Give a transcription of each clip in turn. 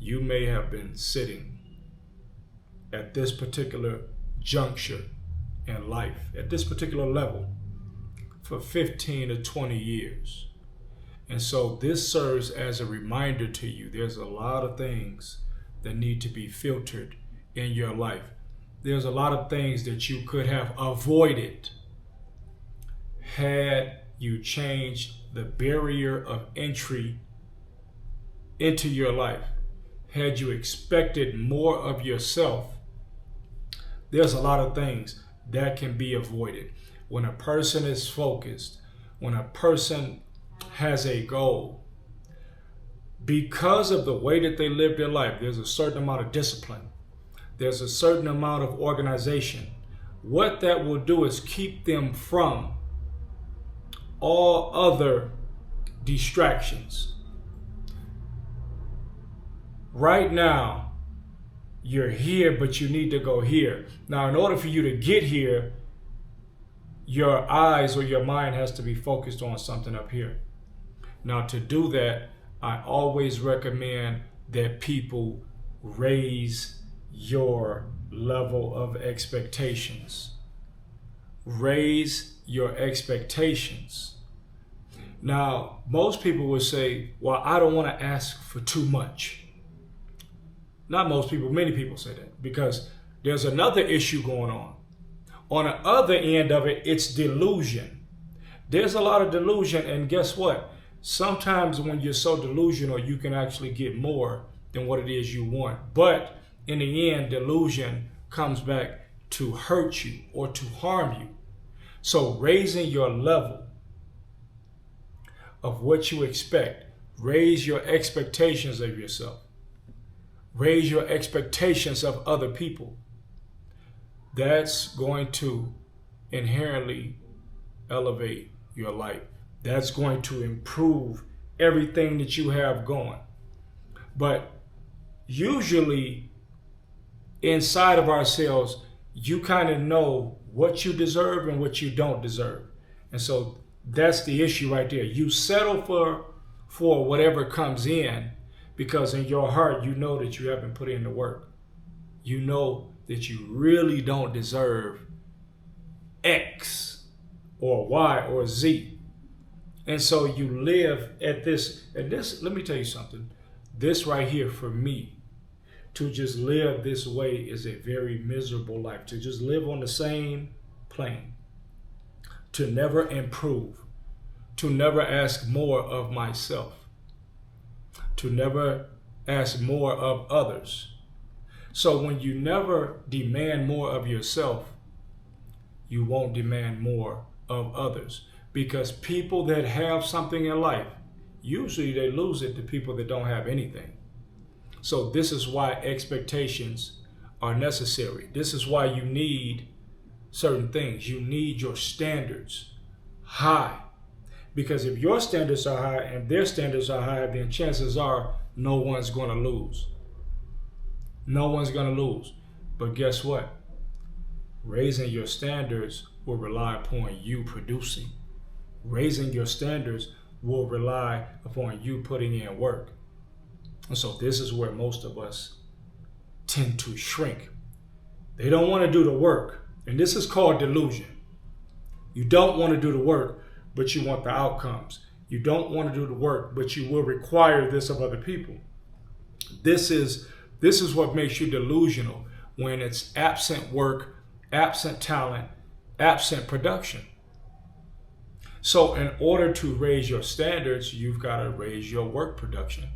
you may have been sitting at this particular juncture in life, at this particular level, for 15 to 20 years. And so this serves as a reminder to you. There's a lot of things that need to be filtered in your life. There's a lot of things that you could have avoided had you changed the barrier of entry into your life. Had you expected more of yourself, there's a lot of things that can be avoided. When a person is focused, when a person has a goal, because of the way that they live their life, there's a certain amount of discipline. There's a certain amount of organization. What that will do is keep them from all other distractions. Right now, you're here, but you need to go here. Now, in order for you to get here, your eyes or your mind has to be focused on something up here. Now, to do that, I always recommend that people raise your level of expectations. Raise your expectations. Now, most people would say, well, I don't want to ask for too much. Not most people, many people say that, because there's another issue going on. On the other end of it, it's delusion. There's a lot of delusion, and guess what? Sometimes when you're so delusional, you can actually get more than what it is you want. But in the end, delusion comes back to hurt you or to harm you. So raising your level of what you expect, raise your expectations of yourself. Raise your expectations of other people. That's going to inherently elevate your life. That's going to improve everything that you have going. But usually inside of ourselves, you kind of know what you deserve and what you don't deserve. And so that's the issue right there. You settle for whatever comes in, because in your heart, you know that you haven't put in the work. You know that you really don't deserve X or Y or Z. And so you live at this, and this, let me tell you something. This right here for me, to just live this way is a very miserable life. To just live on the same plane. To never improve. To never ask more of myself. To never ask more of others. So when you never demand more of yourself, you won't demand more of others. Because people that have something in life, usually they lose it to people that don't have anything. So this is why expectations are necessary. This is why you need certain things. You need your standards high. Because if your standards are high and their standards are high, then chances are no one's going to lose. No one's going to lose. But guess what? Raising your standards will rely upon you producing. Raising your standards will rely upon you putting in work. And so this is where most of us tend to shrink. They don't want to do the work. And this is called delusion. You don't want to do the work, but you want the outcomes. You don't want to do the work, but you will require this of other people. This is what makes you delusional, when it's absent work, absent talent, absent production. So in order to raise your standards, you've got to raise your work production.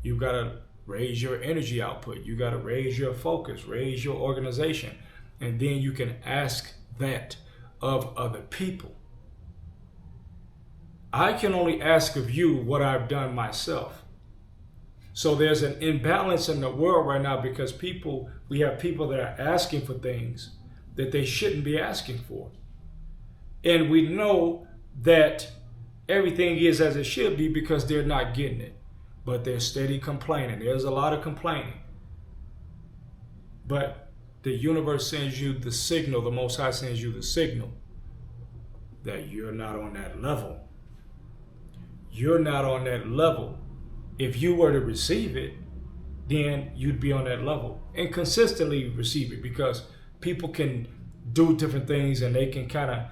You've got to raise your energy output. You've got to raise your focus, raise your organization. And then you can ask that of other people. I can only ask of you what I've done myself. So there's an imbalance in the world right now, because we have people that are asking for things that they shouldn't be asking for. And we know that everything is as it should be because they're not getting it. But they're steady complaining. There's a lot of complaining. But the universe sends you the signal, the Most High sends you the signal that you're not on that level. You're not on that level. If you were to receive it, then you'd be on that level and consistently receive it, because people can do different things and they can kind of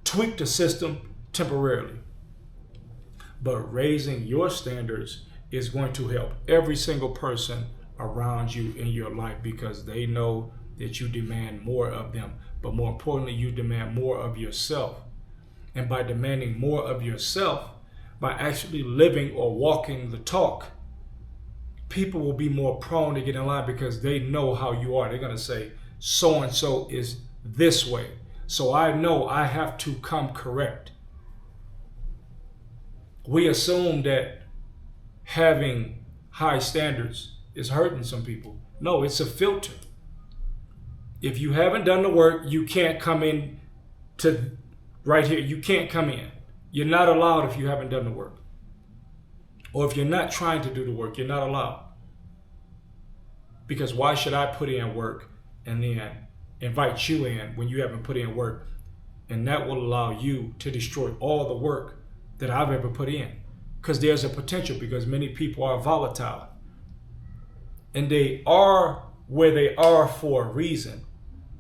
tweak the system temporarily. But raising your standards is going to help every single person around you in your life, because they know that you demand more of them. But more importantly, you demand more of yourself. And by demanding more of yourself, by actually living or walking the talk, people will be more prone to get in line, because they know how you are. They're going to say, so-and-so is this way, so I know I have to come correct. We assume that having high standards is hurting some people. No, it's a filter. If you haven't done the work, you can't come in to right here. You can't come in. You're not allowed if you haven't done the work. Or if you're not trying to do the work, you're not allowed. Because why should I put in work and then invite you in when you haven't put in work? And that will allow you to destroy all the work that I've ever put in. Because there's a potential, because many people are volatile. And they are where they are for a reason.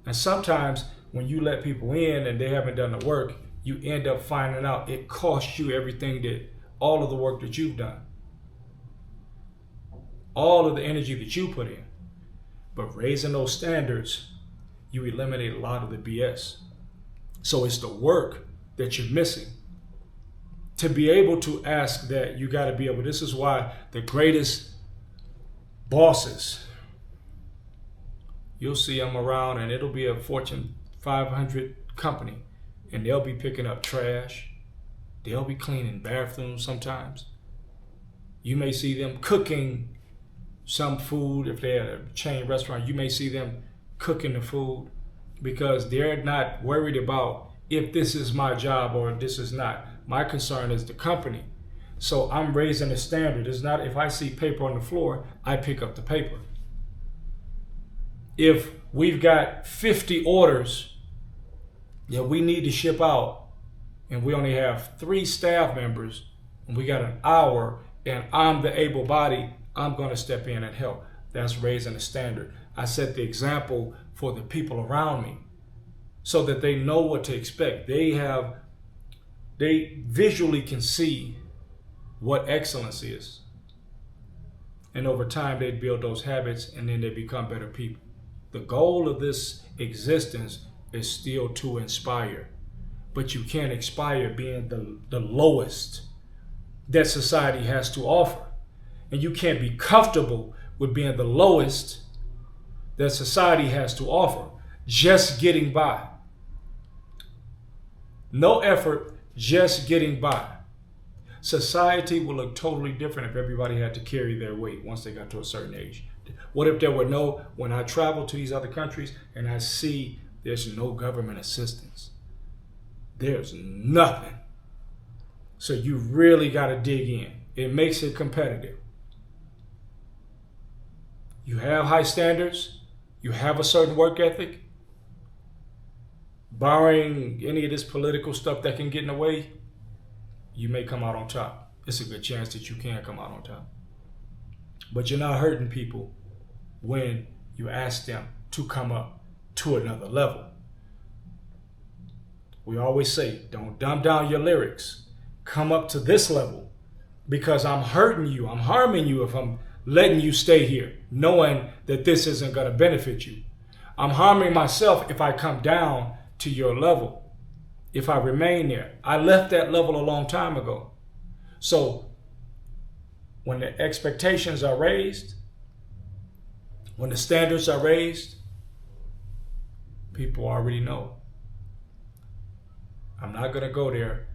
And sometimes when you let people in and they haven't done the work, you end up finding out it costs you everything, that all of the work that you've done, all of the energy that you put in. But raising those standards, you eliminate a lot of the BS. So it's the work that you're missing. To be able to ask that, you got to be able, this is why the greatest bosses, you'll see them around, and it'll be a Fortune 500 company, and they'll be picking up trash. They'll be cleaning bathrooms sometimes. You may see them cooking some food. If they're at a chain restaurant, you may see them cooking the food, because they're not worried about if this is my job or if this is not. My concern is the company. So I'm raising the standard. It's not if I see paper on the floor, I pick up the paper. If we've got 50 orders that we need to ship out, and we only have 3 staff members, and we got an hour, and I'm the able body, I'm going to step in and help. That's raising the standard. I set the example for the people around me so that they know what to expect. They visually can see what excellence is. And over time, they build those habits, and then they become better people. The goal of this existence is still to inspire. But you can't inspire being the lowest that society has to offer. And you can't be comfortable with being the lowest that society has to offer, just getting by. No effort, just getting by. Society will look totally different if everybody had to carry their weight once they got to a certain age. What if there were when I travel to these other countries and I see there's no government assistance? There's nothing. So you really got to dig in. It makes it competitive. You have high standards. You have a certain work ethic. Barring any of this political stuff that can get in the way, you may come out on top. It's a good chance that you can come out on top. But you're not hurting people when you ask them to come up to another level. We always say, don't dumb down your lyrics. Come up to this level, because I'm hurting you. I'm harming you if I'm letting you stay here, knowing that this isn't going to benefit you. I'm harming myself if I come down to your level, if I remain there. I left that level a long time ago. So when the expectations are raised, when the standards are raised, people already know. I'm not going to go there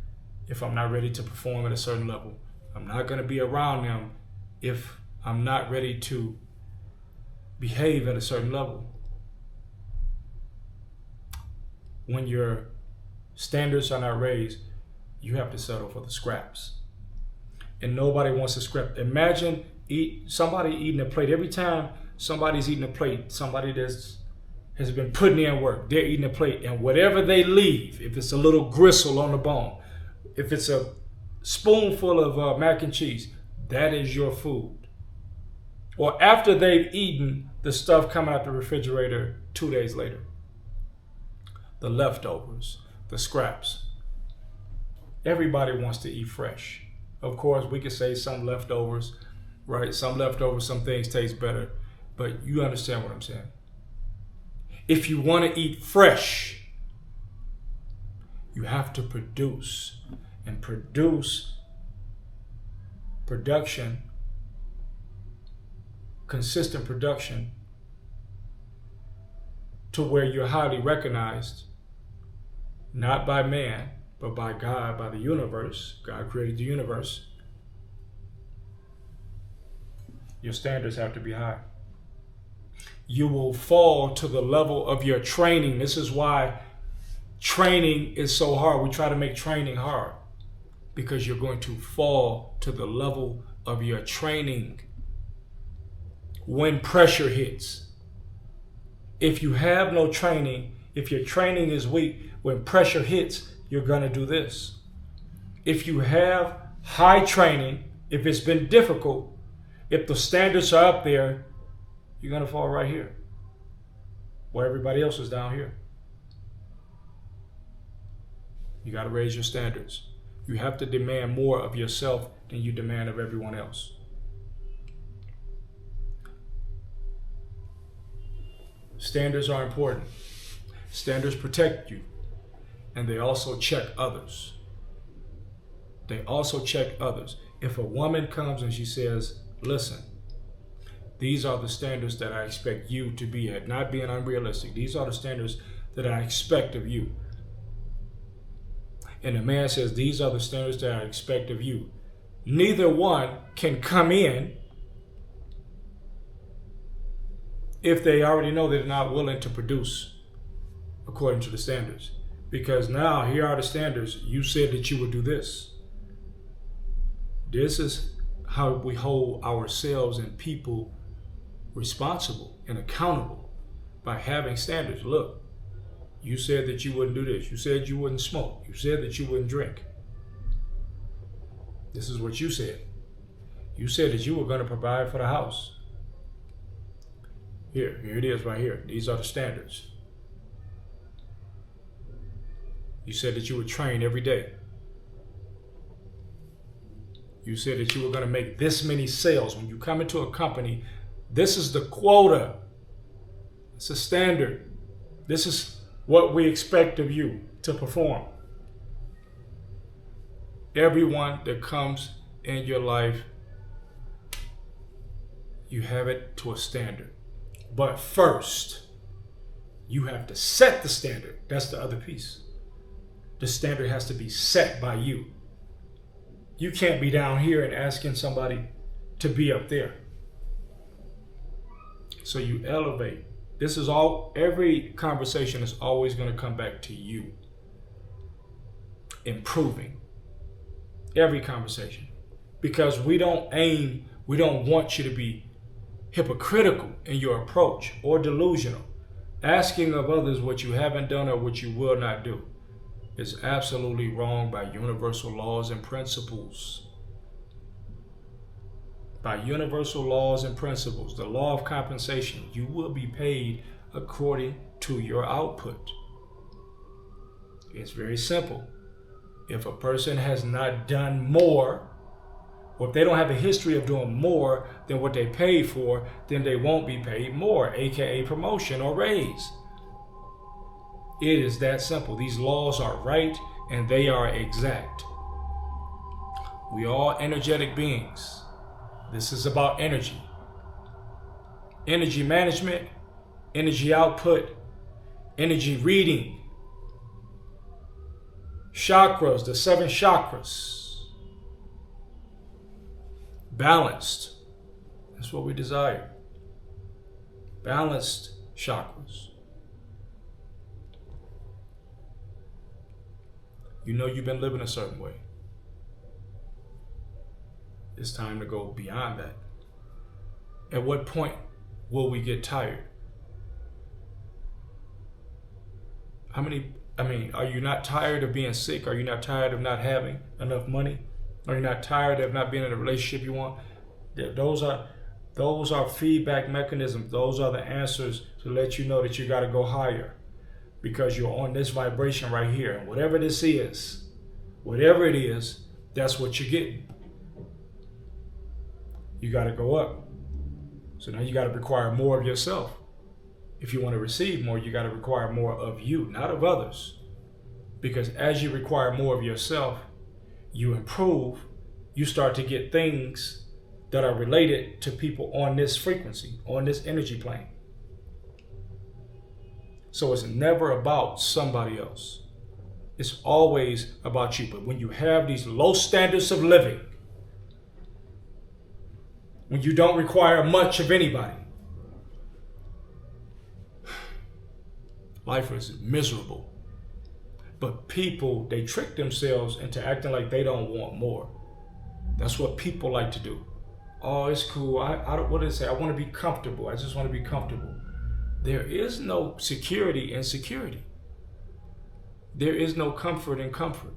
if I'm not ready to perform at a certain level. I'm not going to be around them if I'm not ready to behave at a certain level. When your standards are not raised, you have to settle for the scraps. And nobody wants to scrap. Imagine somebody eating a plate. Every time somebody's eating a plate, somebody that has been putting in work, they're eating a plate, and whatever they leave, if it's a little gristle on the bone, if it's a spoonful of mac and cheese, that is your food. or after they've eaten the stuff coming out the refrigerator 2 days later. The leftovers, the scraps. Everybody wants to eat fresh. Of course, we could say some leftovers, right? Some leftovers, some things taste better, but you understand what I'm saying. If you want to eat fresh, you have to produce, and production, consistent production, to where you're highly recognized, not by man, but by God, by the universe. God created the universe. Your standards have to be high. You will fall to the level of your training. This is why training is so hard. We try to make training hard because you're going to fall to the level of your training when pressure hits. If you have no training, if your training is weak, when pressure hits, you're going to do this. If you have high training, if it's been difficult, if the standards are up there, you're going to fall right here, where everybody else is down here. You got to raise your standards. You have to demand more of yourself than you demand of everyone else. Standards are important. Standards protect you, and they also check others. They also check others. If a woman comes and she says, listen, these are the standards that I expect you to be at, not being unrealistic. These are the standards that I expect of you. And the man says, these are the standards that I expect of you. Neither one can come in if they already know they're not willing to produce according to the standards. Because now, here are the standards. You said that you would do this. This is how we hold ourselves and people responsible and accountable, by having standards. Look, you said that you wouldn't do this. You said you wouldn't smoke. You said that you wouldn't drink. This is what you said. You said that you were going to provide for the house. Here it is right here. These are the standards. You said that you would train every day. You said that you were going to make this many sales. When you come into a company, this is the quota. It's a standard. This is what we expect of you to perform. Everyone that comes in your life, you have it to a standard. But first, you have to set the standard. That's the other piece. The standard has to be set by you. You can't be down here and asking somebody to be up there. So you elevate. This is all, every conversation is always going to come back to you. Improving. Every conversation. Because we don't want you to be hypocritical in your approach or delusional. Asking of others what you haven't done or what you will not do is absolutely wrong by universal laws and principles. By universal laws and principles, the law of compensation, you will be paid according to your output. It's very simple. If a person has not done more, or if they don't have a history of doing more than what they paid for, then they won't be paid more, aka promotion or raise. It is that simple. These laws are right and they are exact. We are all energetic beings. This is about energy. Energy management, energy output, energy reading. Chakras, the 7 chakras. Balanced. That's what we desire. Balanced chakras. You know you've been living a certain way. It's time to go beyond that. At what point will we get tired? Are you not tired of being sick? Are you not tired of not having enough money? Are you not tired of not being in a relationship you want? The Those are feedback mechanisms. Those are the answers to let you know that you got to go higher, because you're on this vibration right here. And whatever this is, whatever it is, that's what you're getting. You got to go up. So now you got to require more of yourself. If you want to receive more, you got to require more of you, not of others. Because as you require more of yourself, you improve, you start to get things that are related to people on this frequency, on this energy plane. So it's never about somebody else. It's always about you. But when you have these low standards of living, when you don't require much of anybody, life is miserable. But people, they trick themselves into acting like they don't want more. That's what people like to do. Oh, it's cool. I don't, what did it say? I want to be comfortable. I just want to be comfortable. There is no security in security. There is no comfort in comfort.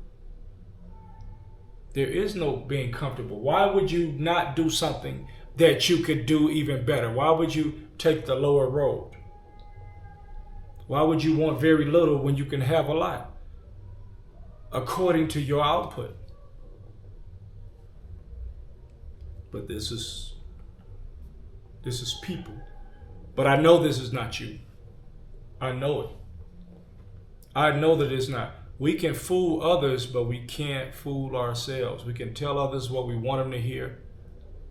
There is no being comfortable. Why would you not do something that you could do even better? Why would you take the lower road? Why would you want very little when you can have a lot? According to your output. But this is people. But I know this is not you. I know it. I know that it's not. We can fool others, but we can't fool ourselves. We can tell others what we want them to hear,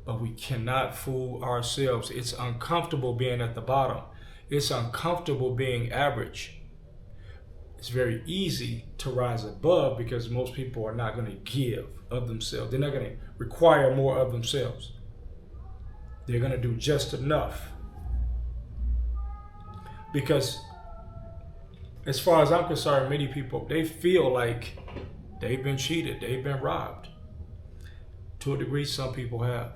but we cannot fool ourselves. It's uncomfortable being at the bottom. It's uncomfortable being average. It's very easy to rise above because most people are not going to give of themselves. They're not going to require more of themselves. They're going to do just enough. Because as far as I'm concerned, many people, they feel like they've been cheated. They've been robbed. To a degree, some people have.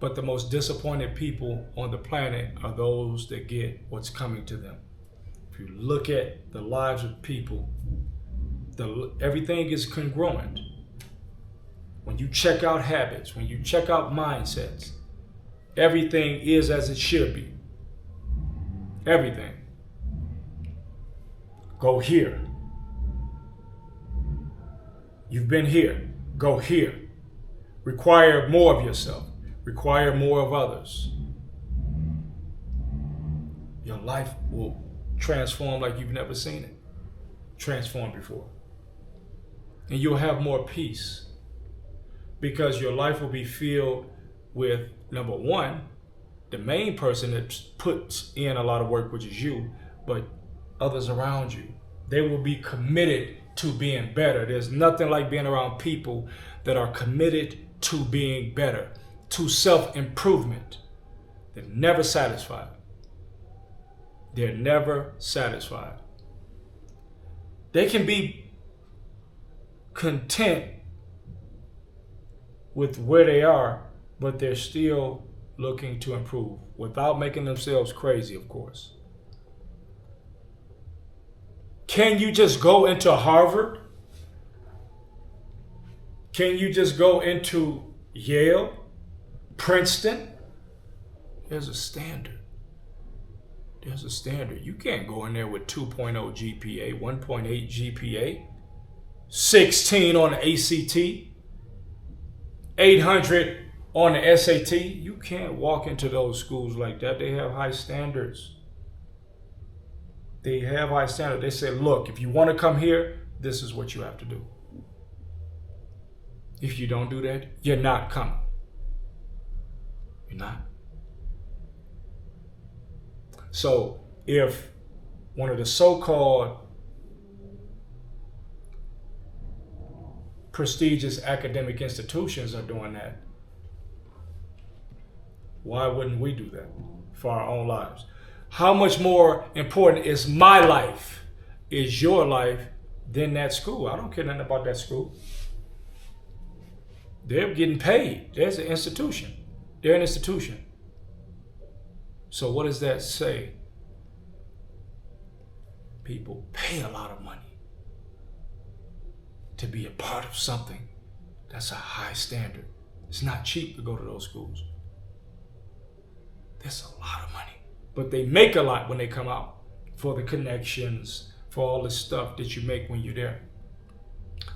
But the most disappointed people on the planet are those that get what's coming to them. If you look at the lives of people, everything is congruent. When you check out habits, when you check out mindsets, everything is as it should be. Everything. Go here. You've been here. Go here. Require more of yourself. Require more of others. Your life will transform like you've never seen it transformed before. And you'll have more peace because your life will be filled with, number one, the main person that puts in a lot of work, which is you, but others around you. They will be committed to being better. There's nothing like being around people that are committed to being better, to self-improvement. They're never satisfied. They're never satisfied. They can be content with where they are, but they're still looking to improve without making themselves crazy, of course. Can you just go into Harvard? Can you just go into Yale, Princeton? There's a standard. There's a standard. You can't go in there with 2.0 GPA, 1.8 GPA, 16 on the ACT, 800 on the SAT. You can't walk into those schools like that. They have high standards. They have high standards. They say, look, if you want to come here, this is what you have to do. If you don't do that, you're not coming. You're not. So if one of the so-called prestigious academic institutions are doing that, why wouldn't we do that for our own lives? How much more important is my life, is your life, than that school? I don't care nothing about that school. They're getting paid. There's an institution. They're an institution. So what does that say? People pay a lot of money to be a part of something that's a high standard. It's not cheap to go to those schools. It's a lot of money. But they make a lot when they come out for the connections, for all the stuff that you make when you're there.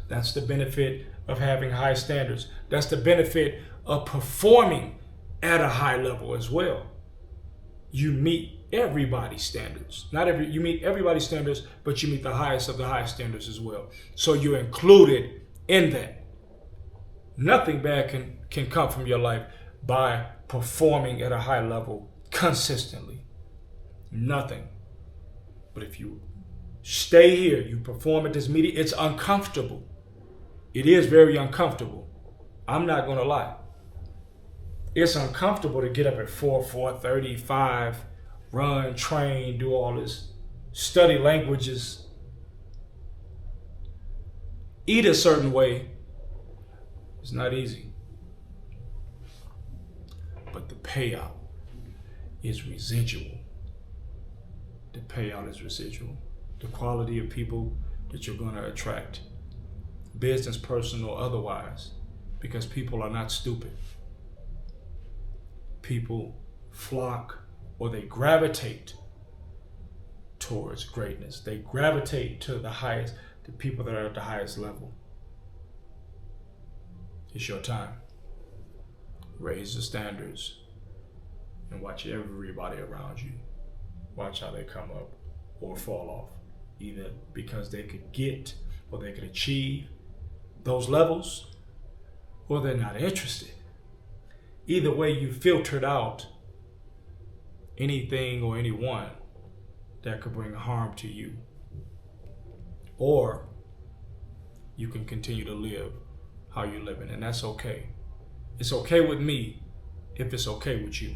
That's the benefit of having high standards. That's the benefit of performing at a high level as well. You meet everybody's standards. You meet everybody's standards, but you meet the highest of the highest standards as well. So you're included in that. Nothing bad can come from your life by performing at a high level consistently. Nothing. But if you stay here, you perform at this meeting, it's uncomfortable. It is very uncomfortable. I'm not going to lie. It's uncomfortable to get up at 4:35, run, train, do all this, study languages, eat a certain way. It's not easy. But the payout is residual. The payout is residual. The quality of people that you're going to attract, business, personal, or otherwise, because people are not stupid. People flock or they gravitate towards greatness. They gravitate to the people that are at the highest level. It's your time. Raise the standards and watch everybody around you. Watch how they come up or fall off, either because they could get or they could achieve those levels, or they're not interested. Either way, you filtered out anything or anyone that could bring harm to you. Or you can continue to live how you're living, and that's okay. It's okay with me if it's okay with you.